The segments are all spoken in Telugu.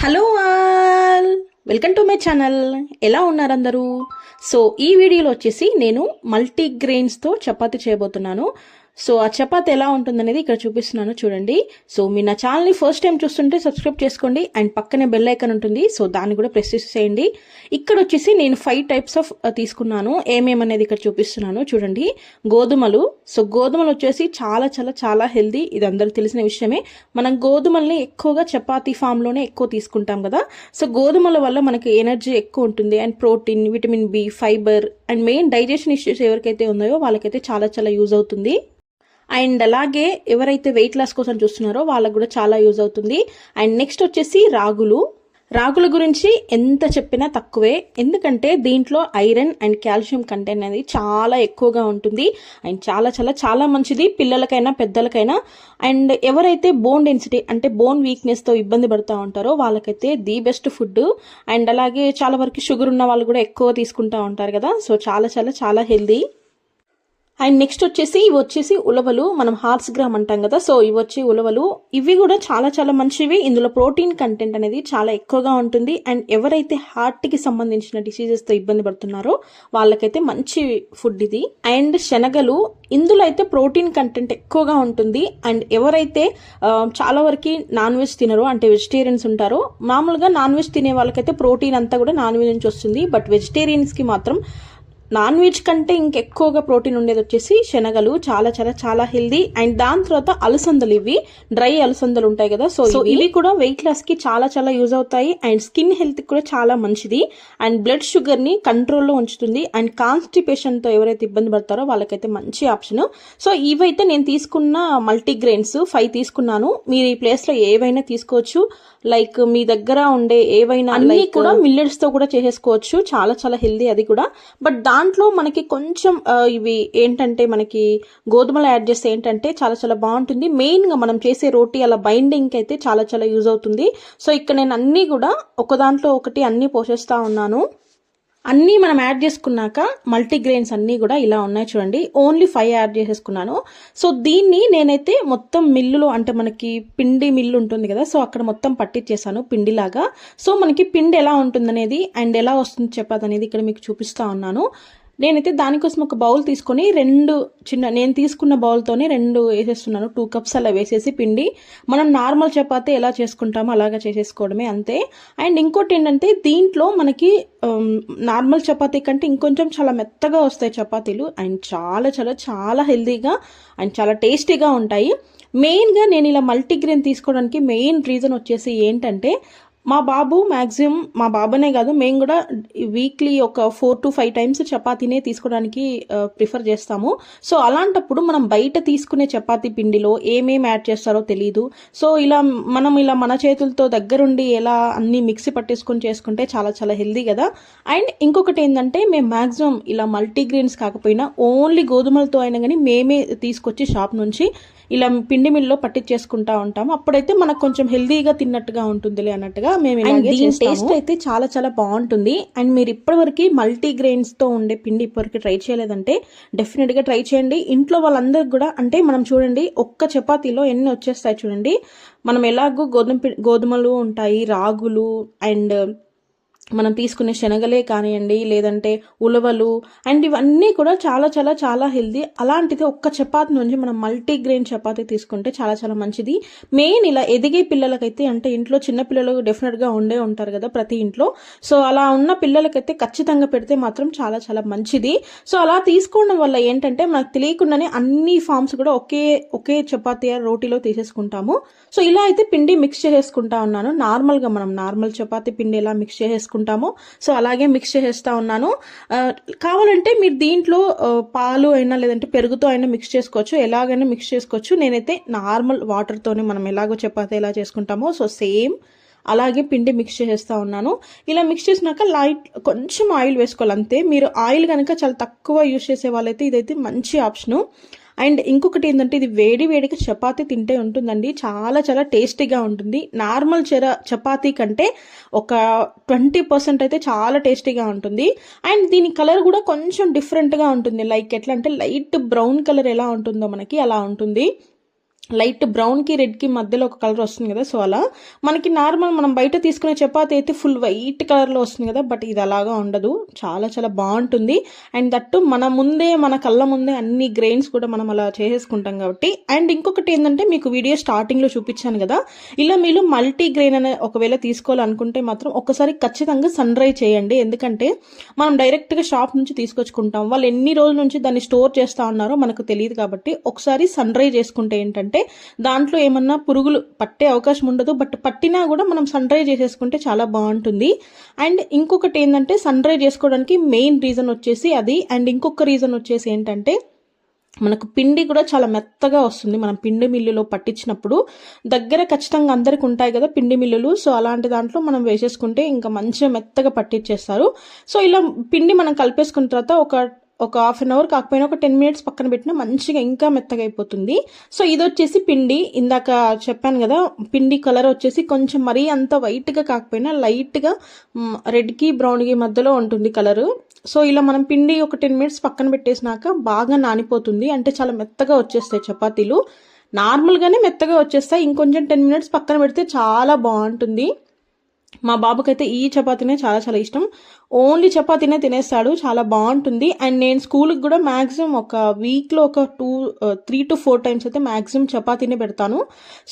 Hello all, welcome to my channel. ఎలా ఉన్నారు అందరూ? సో ఈ వీడియోలో వచ్చేసి నేను మల్టీగ్రెయిన్స్తో చపాతీ చేయబోతున్నాను. సో ఆ చపాతీ ఎలా ఉంటుందనేది ఇక్కడ చూపిస్తున్నాను చూడండి. సో మీరు నా ఛానల్ని ఫస్ట్ టైం చూస్తుంటే సబ్స్క్రైబ్ చేసుకోండి అండ్ పక్కనే బెల్ ఐకాన్ ఉంటుంది, సో దాన్ని కూడా ప్రెస్ చేసేయండి. ఇక్కడ వచ్చేసి నేను 5 టైప్స్ ఆఫ్ తీసుకున్నాను. ఏమేమనేది ఇక్కడ చూపిస్తున్నాను చూడండి. గోధుమలు. సో గోధుమలు వచ్చేసి చాలా చాలా చాలా హెల్దీ, ఇది అందరికి తెలిసిన విషయమే. మనం గోధుమల్ని ఎక్కువగా చపాతీ ఫామ్లోనే ఎక్కువ తీసుకుంటాం కదా. సో గోధుమల వల్ల మనకి ఎనర్జీ ఎక్కువ ఉంటుంది and protein, vitamin B, fibre and main digestion issues ఎవరికైతే ఉన్నాయో వాళ్ళకైతే చాలా చాలా యూజ్ అవుతుంది. అండ్ అలాగే ఎవరైతే వెయిట్ లాస్ కోసం చూస్తున్నారో వాళ్ళకు కూడా చాలా యూజ్ అవుతుంది. అండ్ నెక్స్ట్ వచ్చేసి రాగుల గురించి ఎంత చెప్పినా తక్కువే, ఎందుకంటే దీంట్లో ఐరన్ అండ్ కాల్షియం కంటెంట్ అనేది చాలా ఎక్కువగా ఉంటుంది అండ్ చాలా చాలా చాలా మంచిది పిల్లలకైనా పెద్దలకైనా. అండ్ ఎవరైతే బోన్ డెన్సిటీ అంటే బోన్ వీక్నెస్తో ఇబ్బంది పడుతూ ఉంటారో వాళ్ళకైతే ది బెస్ట్ ఫుడ్. అండ్ అలాగే చాలా వరకు షుగర్ ఉన్న వాళ్ళు కూడా ఎక్కువ తీసుకుంటూ ఉంటారు కదా, సో చాలా చాలా చాలా హెల్దీ. అండ్ నెక్స్ట్ వచ్చేసి ఇవి వచ్చేసి ఉలవలు, మనం హార్స్ గ్రామ్ అంటాం కదా, సో ఇవి వచ్చి ఉలవలు. ఇవి కూడా చాలా చాలా మంచివి. ఇందులో ప్రోటీన్ కంటెంట్ అనేది చాలా ఎక్కువగా ఉంటుంది అండ్ ఎవరైతే హార్ట్కి సంబంధించిన డిసీజెస్తో ఇబ్బంది పడుతున్నారో వాళ్ళకైతే మంచి ఫుడ్ ఇది. అండ్ శనగలు, ఇందులో అయితే ప్రోటీన్ కంటెంట్ ఎక్కువగా ఉంటుంది. అండ్ ఎవరైతే చాలా వరకు నాన్ వెజ్ తినరో అంటే వెజిటేరియన్స్ ఉంటారో, మామూలుగా నాన్ వెజ్ తినే వాళ్ళకైతే ప్రోటీన్ అంతా కూడా నాన్ వెజ్ నుంచి వస్తుంది, బట్ వెజిటేరియన్స్కి మాత్రం నాన్ వెజ్ కంటే ఇంకెక్కువగా ప్రోటీన్ ఉండేది వచ్చేసి శనగలు. చాలా చాలా చాలా హెల్దీ. అండ్ దాని తర్వాత అలసందలు, ఇవి డ్రై అలసందలు ఉంటాయి కదా, సో ఇవి కూడా వెయిట్ లాస్ కి చాలా చాలా యూజ్ అవుతాయి అండ్ స్కిన్ హెల్త్ కూడా చాలా మంచిది అండ్ బ్లడ్ షుగర్ ని కంట్రోల్లో ఉంచుతుంది. అండ్ కాన్స్టిపేషన్ తో ఎవరైతే ఇబ్బంది పడతారో వాళ్ళకైతే మంచి ఆప్షన్. సో ఇవైతే నేను తీసుకున్న మల్టీగ్రెయిన్స్ 5 తీసుకున్నాను. మీరు ఈ ప్లేస్ లో ఏవైనా తీసుకోవచ్చు, లైక్ మీ దగ్గర ఉండే ఏవైనా, అన్ని కూడా మిల్లెట్స్ తో కూడా చేసేసుకోవచ్చు, చాలా చాలా హెల్దీ అది కూడా. బట్ దాంట్లో మనకి కొంచెం ఇవి ఏంటంటే మనకి గోధుమలు యాడ్ చేస్తే ఏంటంటే చాలా చాలా బాగుంటుంది. మెయిన్ గా మనం చేసే రోటీ అలా బైండింగ్ అయితే చాలా చాలా యూజ్ అవుతుంది. సో ఇక్కడ నేను అన్ని కూడా ఒక దాంట్లో ఒకటి అన్ని పోసేస్తా ఉన్నాను. అన్నీ మనం యాడ్ చేసుకున్నాక మల్టీగ్రెయిన్స్ అన్నీ కూడా ఇలా ఉన్నాయి చూడండి. ఓన్లీ 5 యాడ్ చేసేసుకున్నాను. సో దీన్ని నేనైతే మొత్తం మిల్లులో, అంటే మనకి పిండి మిల్లు ఉంటుంది కదా, సో అక్కడ మొత్తం పట్టించేసాను పిండిలాగా. సో మనకి పిండి ఎలా ఉంటుందనేది అండ్ ఎలా వస్తుంది చపాతీ అనేది ఇక్కడ మీకు చూపిస్తా ఉన్నాను. నేనైతే దానికోసం ఒక బౌల్ తీసుకొని నేను తీసుకున్న బౌల్తోనే 2 వేసేస్తున్నాను. 2 కప్స్ అలా వేసేసి పిండి మనం నార్మల్ చపాతీ ఎలా చేసుకుంటామో అలాగా చేసేసుకోవడమే, అంతే. అండ్ ఇంకోటి ఏంటంటే దీంట్లో మనకి నార్మల్ చపాతీ కంటే ఇంకొంచెం చాలా మెత్తగా వస్తాయి చపాతీలు అండ్ చాలా చాలా చాలా హెల్తీగా అండ్ చాలా టేస్టీగా ఉంటాయి. మెయిన్గా నేను ఇలా మల్టీగ్రెయిన్ తీసుకోవడానికి మెయిన్ రీజన్ వచ్చేసి ఏంటంటే, మా బాబు మ్యాక్సిమం, మా బాబునే కాదు మేము కూడా వీక్లీ ఒక 4 to 5 టైమ్స్ చపాతీనే తీసుకోవడానికి ప్రిఫర్ చేస్తాము. సో అలాంటప్పుడు మనం బయట తీసుకునే చపాతీ పిండిలో ఏమేమి యాడ్ చేస్తారో తెలియదు. సో మనం మన చేతులతో దగ్గరుండి ఎలా అన్ని మిక్సీ పట్టేసుకొని చేసుకుంటే చాలా చాలా హెల్దీ కదా. అండ్ ఇంకొకటి ఏంటంటే, మేము మ్యాక్సిమం ఇలా మల్టీగ్రెయిన్స్ కాకపోయినా ఓన్లీ గోధుమలతో అయినా కానీ మేమే తీసుకొచ్చి షాప్ నుంచి ఇలా పిండి మిల్లో పట్టించేసుకుంటా ఉంటాము. అప్పుడైతే మనకు కొంచెం హెల్దీగా తిన్నట్టుగా ఉంటుందిలే అన్నట్టుగా మేము టేస్ట్ అయితే చాలా చాలా బాగుంటుంది. అండ్ మీరు ఇప్పటివరకు మల్టీగ్రెయిన్స్ తో ఉండే పిండి ఇప్పటివరకు ట్రై చేయలేదంటే డెఫినెట్ గా ట్రై చేయండి. ఇంట్లో వాళ్ళందరికి కూడా, అంటే మనం చూడండి ఒక్క చపాతీలో ఎన్ని వచ్చేస్తాయి చూడండి. మనం ఎలాగో గోధుమలు ఉంటాయి, రాగులు అండ్ మనం తీసుకునే శనగలే కానివ్వండి, లేదంటే ఉలవలు అండ్ ఇవన్నీ కూడా చాలా చాలా చాలా హెల్దీ. అలాంటిది ఒక్క చపాతీ నుంచి మనం మల్టీగ్రెయిన్ చపాతీ తీసుకుంటే చాలా చాలా మంచిది. మెయిన్ ఇలా ఎదిగే పిల్లలకైతే, అంటే ఇంట్లో చిన్న పిల్లలు డెఫినెట్గా ఉంటారు కదా ప్రతి ఇంట్లో, సో అలా ఉన్న పిల్లలకైతే ఖచ్చితంగా పెడితే మాత్రం చాలా చాలా మంచిది. సో అలా తీసుకోవడం వల్ల ఏంటంటే మనకు తెలియకుండానే అన్ని ఫామ్స్ కూడా ఒకే చపాతీ రోటీలో తీసేసుకుంటాము. సో ఇలా అయితే పిండి మిక్స్ చేసేసుకుంటా ఉన్నాను. నార్మల్గా మనం నార్మల్ చపాతీ పిండి ఎలా మిక్స్ చేసేసుకుంటాము సో అలాగే మిక్స్ చేసేస్తా ఉన్నాను. కావాలంటే మీరు దీంట్లో పాలు అయినా లేదంటే పెరుగుతో అయినా మిక్స్ చేసుకోవచ్చు, ఎలాగైనా మిక్స్ చేసుకోవచ్చు. నేనైతే నార్మల్ వాటర్తోనే మనం ఎలాగో చపాతీ ఎలా చేసుకుంటామో సో సేమ్ అలాగే పిండి మిక్స్ చేసేస్తా ఉన్నాను. ఇలా మిక్స్ చేసినాక కొంచెం ఆయిల్ వేసుకోవాలి అంతే. మీరు ఆయిల్ కనుక చాలా తక్కువ యూజ్ చేసే వాళ్ళైతే ఇదైతే మంచి ఆప్షను. అండ్ ఇంకొకటి ఏంటంటే, ఇది వేడిగా చపాతీ తింటే ఉంటుందండి, చాలా చాలా టేస్టీగా ఉంటుంది. నార్మల్ చపాతీ కంటే ఒక 20% అయితే చాలా టేస్టీగా ఉంటుంది. అండ్ దీని కలర్ కూడా కొంచెం డిఫరెంట్గా ఉంటుంది, లైక్ ఎట్లా అంటే లైట్ బ్రౌన్ కలర్ ఎలా ఉంటుందో మనకి అలా ఉంటుంది. లైట్ బ్రౌన్కి రెడ్కి మధ్యలో ఒక కలర్ వస్తుంది కదా. సో అలా మనకి నార్మల్ మనం బయట తీసుకునే చపాతి అయితే ఫుల్ వైట్ కలర్లో వస్తుంది కదా, బట్ ఇది అలాగా ఉండదు. చాలా చాలా బాగుంటుంది. అండ్ దట్టు మన కళ్ళ ముందే అన్ని గ్రెయిన్స్ కూడా మనం అలా చేసేసుకుంటాం కాబట్టి. అండ్ ఇంకొకటి ఏంటంటే మీకు వీడియో స్టార్టింగ్లో చూపించాను కదా, ఇలా మీరు మల్టీ గ్రెయిన్ అనే ఒకవేళ తీసుకోవాలనుకుంటే మాత్రం ఒకసారి ఖచ్చితంగా సన్ డ్రై చేయండి. ఎందుకంటే మనం డైరెక్ట్గా షాప్ నుంచి తీసుకొచ్చుకుంటాం, వాళ్ళు ఎన్ని రోజుల నుంచి దాన్ని స్టోర్ చేస్తూ ఉన్నారో మనకు తెలియదు. కాబట్టి ఒకసారి సన్ డ్రై చేసుకుంటే ఏంటంటే దాంట్లో ఏమన్నా పురుగులు పట్టే అవకాశం ఉండదు. బట్ పట్టినా కూడా మనం సన్ డ్రై చేసేసుకుంటే చాలా బాగుంటుంది. అండ్ ఇంకొకటి ఏంటంటే సన్ డ్రై చేసుకోవడానికి మెయిన్ రీజన్ వచ్చేసి అది. అండ్ ఇంకొక రీజన్ వచ్చేసి ఏంటంటే మనకు పిండి కూడా చాలా మెత్తగా వస్తుంది. మనం పిండి మిల్లులో పట్టించినప్పుడు దగ్గర ఖచ్చితంగా అందరికి ఉంటాయి కదా పిండి మిల్లులు. సో అలాంటి దాంట్లో మనం వేసేసుకుంటే ఇంకా మంచిగా మెత్తగా పట్టించేస్తారు. సో ఇలా పిండి మనం కలిపేసుకున్న తర్వాత ఒక హాఫ్ అన్ అవర్ కాకపోయినా ఒక 10 minutes పక్కన పెట్టినా మంచిగా ఇంకా మెత్తగా అయిపోతుంది. సో ఇది వచ్చేసి పిండి, ఇందాక చెప్పాను కదా, పిండి కలర్ వచ్చేసి కొంచెం మరీ అంత వైట్గా కాకపోయినా లైట్గా రెడ్కి బ్రౌన్కి మధ్యలో ఉంటుంది కలరు. సో ఇలా మనం పిండి ఒక 10 minutes పక్కన పెట్టేసినాక బాగా నానిపోతుంది. అంటే చాలా మెత్తగా వచ్చేస్తాయి చపాతీలు, నార్మల్గానే మెత్తగా వచ్చేస్తాయి. ఇంకొంచెం 10 minutes పక్కన పెడితే చాలా బాగుంటుంది. మా బాబుకైతే ఈ చపాతీనే చాలా చాలా ఇష్టం. ఓన్లీ చపాతీనే తినేస్తాడు, చాలా బాగుంటుంది. అండ్ నేను స్కూల్కి కూడా మ్యాక్సిమం ఒక వీక్లో ఒక 3 to 4 times అయితే మ్యాక్సిమం చపాతీనే పెడతాను.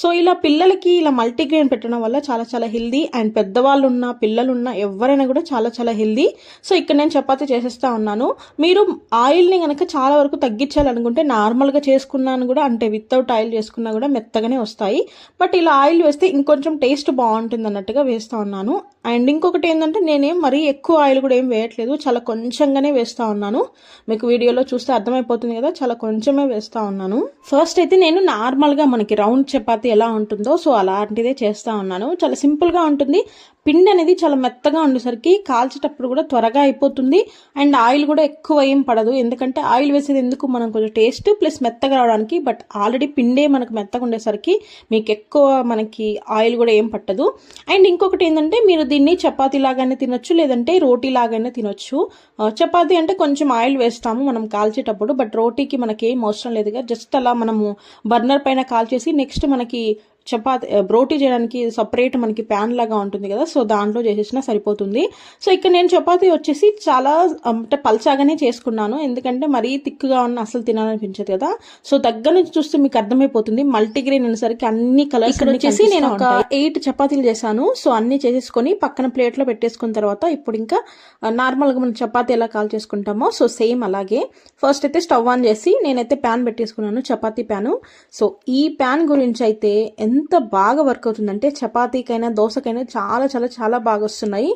సో ఇలా పిల్లలకి ఇలా మల్టీగ్రెయిన్ పెట్టడం వల్ల చాలా చాలా హెల్దీ. అండ్ పెద్దవాళ్ళు ఉన్న పిల్లలున్న ఎవరైనా కూడా చాలా చాలా హెల్దీ. సో ఇక్కడ నేను చపాతీ చేసేస్తా ఉన్నాను. మీరు ఆయిల్ని కనుక చాలా వరకు తగ్గించాలనుకుంటే నార్మల్గా చేసుకున్నాను కూడా, అంటే వితౌట్ ఆయిల్ చేసుకున్నా కూడా మెత్తగానే వస్తాయి. బట్ ఇలా ఆయిల్ వేస్తే ఇంకొంచెం టేస్ట్ బాగుంటుంది అన్నట్టుగా వేస్తా ఉన్నాను. అండ్ ఇంకొకటి ఏంటంటే నేనేం మరీ ఎక్కువ ఆయిల్ కూడా ఏం వేయట్లేదు, చాలా కొంచెంగానే వేస్తా ఉన్నాను. మీకు వీడియోలో చూస్తే అర్థమైపోతుంది కదా, చాలా కొంచెమే వేస్తా ఉన్నాను. ఫస్ట్ అయితే నేను నార్మల్గా మనకి రౌండ్ చపాతీ ఎలా ఉంటుందో సో అలాంటిదే చేస్తా ఉన్నాను. చాలా సింపుల్గా ఉంటుంది. పిండి అనేది చాలా మెత్తగా ఉండేసరికి కాల్చేటప్పుడు కూడా త్వరగా అయిపోతుంది. అండ్ ఆయిల్ కూడా ఎక్కువ ఏం పడదు, ఎందుకంటే ఆయిల్ వేసేది ఎందుకు మనం కొంచెం టేస్ట్ ప్లస్ మెత్తగా రావడానికి. బట్ ఆల్రెడీ పిండే మనకు మెత్తగా ఉండేసరికి మీకు ఎక్కువ మనకి ఆయిల్ కూడా ఏం పట్టదు. అండ్ ఇంకొకటి ఏంటంటే మీరు దీన్ని చపాతీ లాగానే తినొచ్చు, లేదంటే రోటీ లాగానే తినొచ్చు. చపాతీ అంటే కొంచెం ఆయిల్ వేస్తాము మనం కాల్చేటప్పుడు, బట్ రోటీకి మనకి ఏం అవసరం లేదుగా. జస్ట్ అలా మనము బర్నర్ పైన కాల్చేసి నెక్స్ట్ మనకి రోటీ చేయడానికి సపరేట్ మనకి ప్యాన్ లాగా ఉంటుంది కదా, సో దాంట్లో చేసేసినా సరిపోతుంది. సో ఇక్కడ నేను చపాతీ వచ్చేసి చాలా అంటే పల్చాగానే చేసుకున్నాను, ఎందుకంటే మరీ థిక్గా ఉన్న అసలు తినాలనిపించదు కదా. సో దగ్గర నుంచి చూస్తే మీకు అర్థమైపోతుంది. మల్టీగ్రెయిన్ అనేసరికి అన్ని కలర్స్. ఇక్కడ వచ్చేసి నేను ఒక 8 చపాతీలు చేశాను. సో అన్ని చేసేసుకొని పక్కన ప్లేట్లో పెట్టేసుకున్న తర్వాత ఇప్పుడు ఇంకా నార్మల్గా మనం చపాతీ ఎలా కాల్ చేసుకుంటామో సో సేమ్ అలాగే ఫస్ట్ అయితే స్టవ్ ఆన్ చేసి నేనైతే ప్యాన్ పెట్టేసుకున్నాను, చపాతీ ప్యాను. సో ఈ ప్యాన్ గురించి అయితే ఎంత బాగా వర్క్ అవుతుందంటే చపాతీకైనా దోశకైనా చాలా చాలా చాలా బాగా వస్తున్నాయి.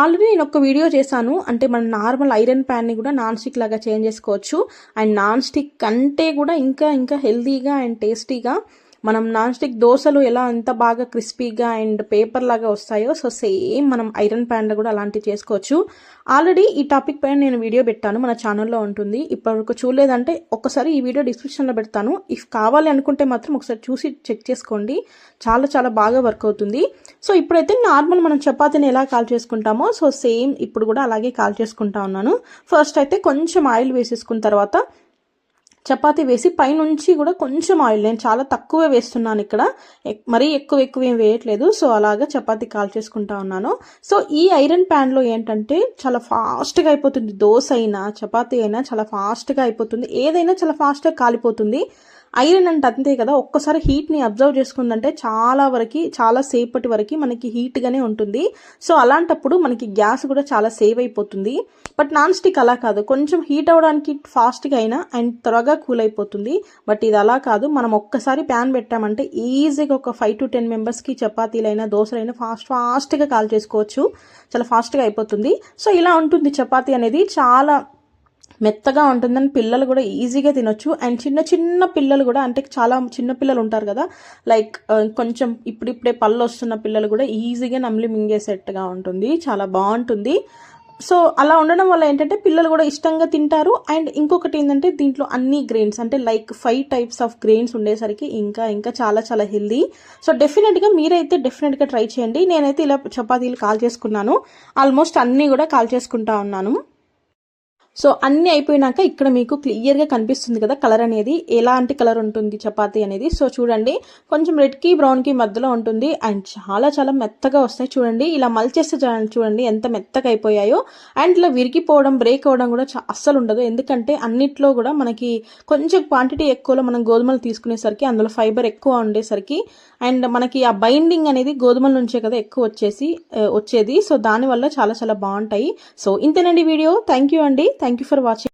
ఆల్రెడీ నేను ఒక వీడియో చేశాను, అంటే మన నార్మల్ ఐరన్ ప్యాన్ని కూడా నాన్ స్టిక్ లాగా చేంజ్ చేసుకోవచ్చు. అండ్ నాన్ స్టిక్ కంటే కూడా ఇంకా ఇంకా హెల్తీగా అండ్ టేస్టీగా మనం నాన్ స్టిక్ దోశలు ఎలా ఎంత బాగా క్రిస్పీగా అండ్ పేపర్ లాగా వస్తాయో సో సేమ్ మనం ఐరన్ ప్యాన్లో కూడా అలాంటివి చేసుకోవచ్చు. ఆల్రెడీ ఈ టాపిక్ పైన నేను వీడియో పెట్టాను, మన ఛానల్లో ఉంటుంది. ఇప్పటివరకు చూడలేదంటే ఒకసారి ఈ వీడియో డిస్క్రిప్షన్లో పెడతాను. ఇఫ్ కావాలి అనుకుంటే మాత్రం ఒకసారి చూసి చెక్ చేసుకోండి, చాలా చాలా బాగా వర్క్ అవుతుంది. సో ఇప్పుడైతే నార్మల్ మనం చపాతీని ఎలా కాల్ చేసుకుంటామో సో సేమ్ ఇప్పుడు కూడా అలాగే కాల్ చేసుకుంటా ఉన్నాను. ఫస్ట్ అయితే కొంచెం ఆయిల్ వేసేసుకున్న తర్వాత చపాతీ వేసి పైనుంచి కూడా కొంచెం ఆయిల్, నేను చాలా తక్కువే వేస్తున్నాను ఇక్కడ, మరీ ఎక్కువ ఏం వేయట్లేదు. సో అలాగా చపాతీ కాల్ చేసుకుంటా ఉన్నాను. సో ఈ ఐరన్ ప్యాన్లో ఏంటంటే చాలా ఫాస్ట్గా అయిపోతుంది, దోశ అయినా చపాతీ అయినా చాలా ఫాస్ట్గా అయిపోతుంది, ఏదైనా చాలా ఫాస్ట్గా కాలిపోతుంది. ఐరన్ అంటే అంతే కదా, ఒక్కసారి హీట్ని అబ్జర్వ్ చేసుకుందంటే చాలా సేపటి వరకు మనకి హీట్గానే ఉంటుంది. సో అలాంటప్పుడు మనకి గ్యాస్ కూడా చాలా సేవ్ అయిపోతుంది. బట్ నాన్ స్టిక్ అలా కాదు, కొంచెం హీట్ అవ్వడానికి ఫాస్ట్గా అయినా అండ్ త్వరగా కూల్ అయిపోతుంది. బట్ ఇది అలా కాదు, మనం ఒక్కసారి ప్యాన్ పెట్టామంటే ఈజీగా ఒక 5 to 10 మెంబర్స్కి చపాతీలైనా దోశలైనా ఫాస్ట్గా కాల్ చేసుకోవచ్చు, చాలా ఫాస్ట్గా అయిపోతుంది. సో ఇలా ఉంటుంది చపాతీ అనేది, చాలా మెత్తగా ఉంటుందని పిల్లలు కూడా ఈజీగా తినొచ్చు. అండ్ చిన్న పిల్లలు కూడా, అంటే చాలా చిన్న పిల్లలు ఉంటారు కదా, లైక్ కొంచెం ఇప్పుడిప్పుడే పళ్ళు వస్తున్న పిల్లలు కూడా ఈజీగా నమిలి మింగేసేట్టుగా ఉంటుంది, చాలా బాగుంటుంది. సో అలా ఉండడం వల్ల ఏంటంటే పిల్లలు కూడా ఇష్టంగా తింటారు. అండ్ ఇంకొకటి ఏంటంటే దీంట్లో అన్ని గ్రెయిన్స్, అంటే లైక్ 5 types ఆఫ్ గ్రెయిన్స్ ఉండేసరికి ఇంకా చాలా చాలా హెల్దీ. సో డెఫినెట్గా మీరైతే డెఫినెట్గా ట్రై చేయండి. నేనైతే ఇలా చపాతీలు కాల్ చేసుకున్నాను, ఆల్మోస్ట్ అన్నీ కూడా కాల్ చేసుకుంటా ఉన్నాను. సో అన్నీ అయిపోయినాక ఇక్కడ మీకు క్లియర్గా కనిపిస్తుంది కదా కలర్ అనేది, ఎలాంటి కలర్ ఉంటుంది చపాతీ అనేది. సో చూడండి, కొంచెం రెడ్కి బ్రౌన్కి మధ్యలో ఉంటుంది అండ్ చాలా చాలా మెత్తగా వస్తాయి. చూడండి ఇలా మల్చేస్తే చూడండి ఎంత మెత్తగా అయిపోయాయో. అండ్ ఇలా విరిగిపోవడం, బ్రేక్ అవ్వడం కూడా అస్సలు ఉండదు. ఎందుకంటే అన్నిట్లో కూడా మనకి కొంచెం క్వాంటిటీ ఎక్కువలో మనం గోధుమలు తీసుకునేసరికి అందులో ఫైబర్ ఎక్కువ ఉండేసరికి అండ్ మనకి ఆ బైండింగ్ అనేది గోధుమల నుంచే కదా ఎక్కువ వచ్చేది. సో దానివల్ల చాలా చాలా బాగుంటాయి. సో ఇంతేనండి వీడియో. థ్యాంక్ యూ అండి. Thank you for watching.